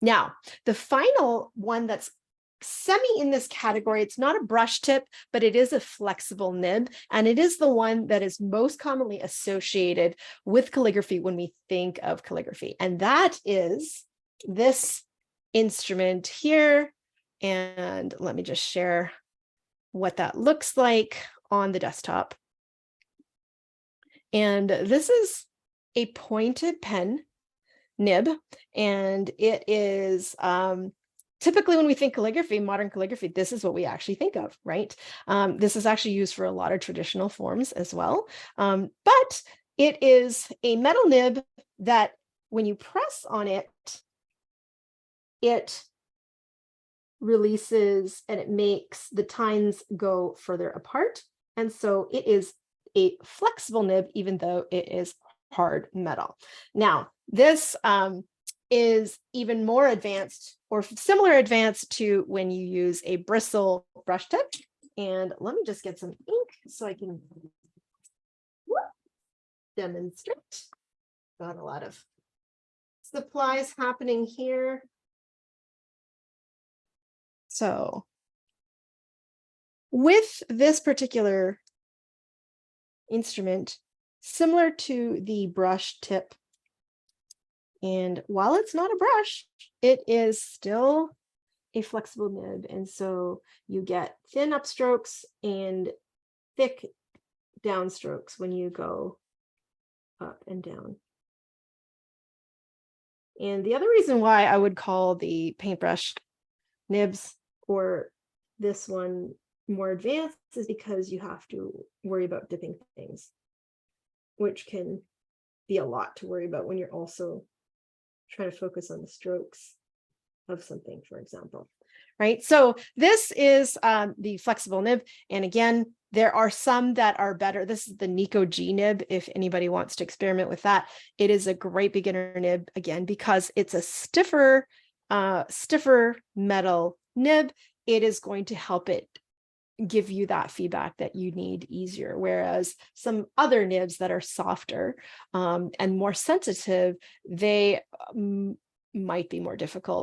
Now, the final one that's semi in this category, it's not a brush tip, but it is a flexible nib, and it is the one that is most commonly associated with calligraphy when we think of calligraphy, and that is this instrument here. And let me just share what that looks like on the desktop. And this is a pointed pen nib, and it is typically when we think calligraphy, modern calligraphy, this is what we actually think of, right? This is actually used for a lot of traditional forms as well, but it is a metal nib that when you press on it, it releases and it makes the tines go further apart. And so it is a flexible nib, even though it is hard metal. Now, this is even more advanced or similar advanced to when you use a bristle brush tip. And let me just get some ink so I can demonstrate. Got a lot of supplies happening here. So with this particular instrument, similar to the brush tip, and while it's not a brush, it is still a flexible nib. And so you get thin upstrokes and thick downstrokes when you go up and down. And the other reason why I would call the paintbrush nibs or this one more advanced is because you have to worry about dipping things, which can be a lot to worry about when you're also trying to focus on the strokes of something, for example, right? So this is the flexible nib. And again, there are some that are better. This is the Nico G nib, if anybody wants to experiment with that. It is a great beginner nib, again, because it's a stiffer metal nib. It is going to help it give you that feedback that you need easier. Whereas some other nibs that are softer and more sensitive, they might be more difficult